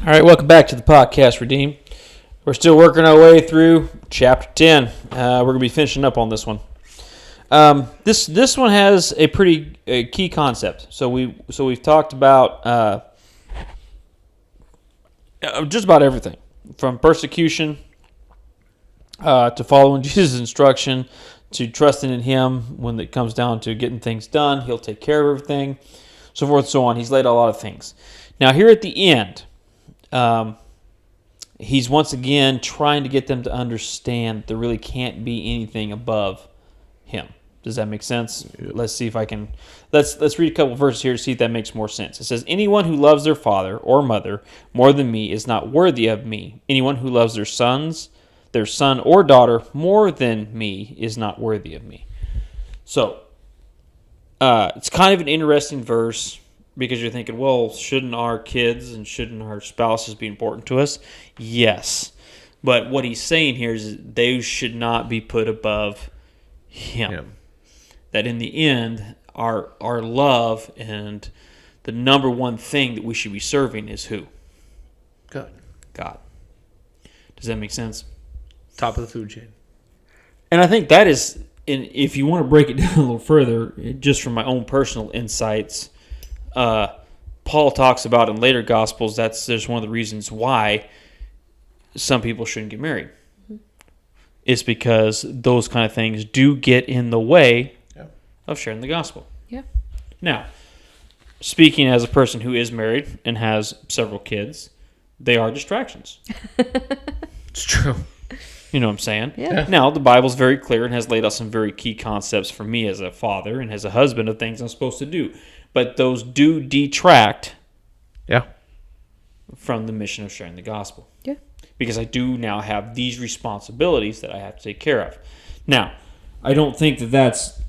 All right, welcome back to the podcast, Redeem. We're still working our way through chapter 10. We're going to be finishing up on this one. This one has a pretty key concept. So we've talked about just about everything, from persecution to following Jesus' instruction to trusting in Him when it comes down to getting things done. He'll take care of everything, so forth and so on. He's laid out a lot of things. Now here at the end, he's once again trying to get them to understand there really can't be anything above him. Does that make sense? Yep. Let's see if I can. Let's read a couple verses here to see if that makes more sense. It says, "Anyone who loves their father or mother more than me is not worthy of me. Anyone who loves their son or daughter more than me is not worthy of me." So, it's kind of an interesting verse. Because you're thinking, well, shouldn't our kids and shouldn't our spouses be important to us? Yes. But what he's saying here is they should not be put above him. Yeah. That in the end, our love and the number one thing that we should be serving is who? God. Does that make sense? Top of the food chain. And I think that is, and if you want to break it down a little further, just from my own personal insights, Paul talks about in later Gospels there's one of the reasons why some people shouldn't get married. Mm-hmm. It's because those kind of things do get in the way of sharing the gospel. Yeah. Now, speaking as a person who is married and has several kids, they are distractions. It's true. You know what I'm saying? Yeah. Now, the Bible's very clear and has laid out some very key concepts for me as a father and as a husband of things I'm supposed to do. But those do detract from the mission of sharing the gospel. Yeah. Because I do now have these responsibilities that I have to take care of. Now, I don't think that that's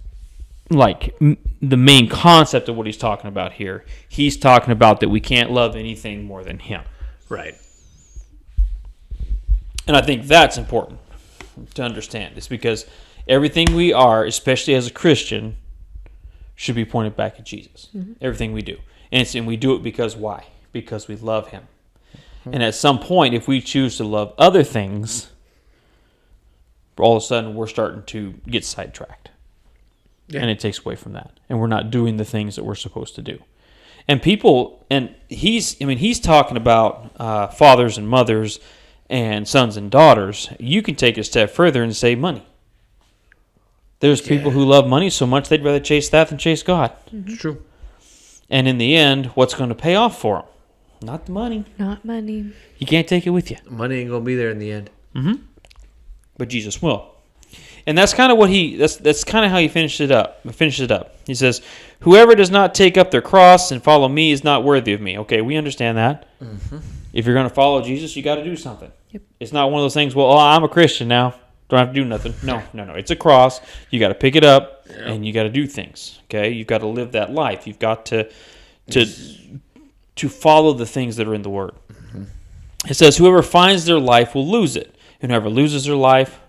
like the main concept of what he's talking about here. He's talking about that we can't love anything more than him. Right. And I think that's important to understand. It's because everything we are, especially as a Christian, should be pointed back at Jesus. Mm-hmm. Everything we do. And we do it because why? Because we love him. Mm-hmm. And at some point, if we choose to love other things, all of a sudden we're starting to get sidetracked. Yeah. And it takes away from that. And we're not doing the things that we're supposed to do. And he's talking about fathers and mothers and sons and daughters. You can take it a step further and say money. There's people who love money so much they'd rather chase that than chase God. Mm-hmm. It's true. And in the end, what's going to pay off for them? Not the money. Not money. You can't take it with you. Money ain't going to be there in the end. Mm-hmm. But Jesus will. And that's kind of what that's kind of how he finishes it up. He says, "Whoever does not take up their cross and follow me is not worthy of me." Okay, we understand that. Mm-hmm. If you're going to follow Jesus, you got to do something. Yep. It's not one of those things, well, I'm a Christian now. Don't have to do nothing. No. It's a cross. You got to pick it up, and you got to do things. Okay, you've got to live that life. You've got to follow the things that are in the Word. Mm-hmm. It says, "Whoever finds their life will lose it, and whoever loses their life,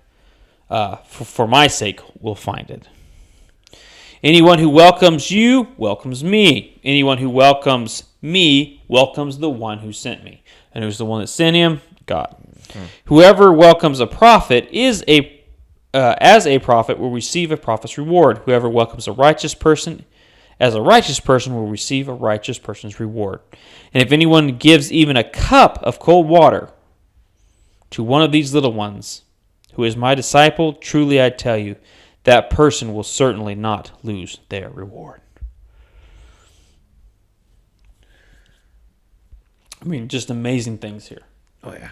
for my sake, will find it. Anyone who welcomes you welcomes me. Anyone who welcomes me welcomes the one who sent me. And who's the one that sent him? God. Whoever welcomes a prophet as a prophet will receive a prophet's reward. Whoever welcomes a righteous person as a righteous person will receive a righteous person's reward. And if anyone gives even a cup of cold water to one of these little ones who is my disciple, truly I tell you, that person will certainly not lose their reward." I mean, just amazing things here. Oh yeah.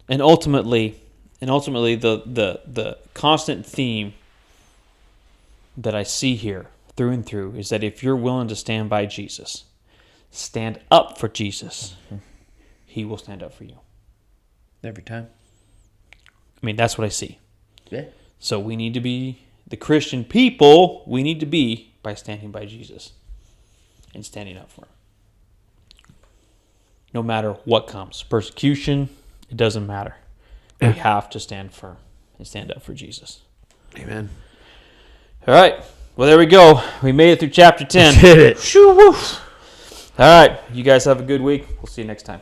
And ultimately, the constant theme that I see here through and through is that if you're willing to stand by Jesus, stand up for Jesus, he will stand up for you. Every time. I mean, that's what I see. Yeah. So we need to be the Christian people. We need to be by standing by Jesus and standing up for him. No matter what comes, persecution, it doesn't matter. We have to stand firm and stand up for Jesus. Amen. All right. Well, there we go. We made it through chapter 10. Did it. Shoo, woo. All right. You guys have a good week. We'll see you next time.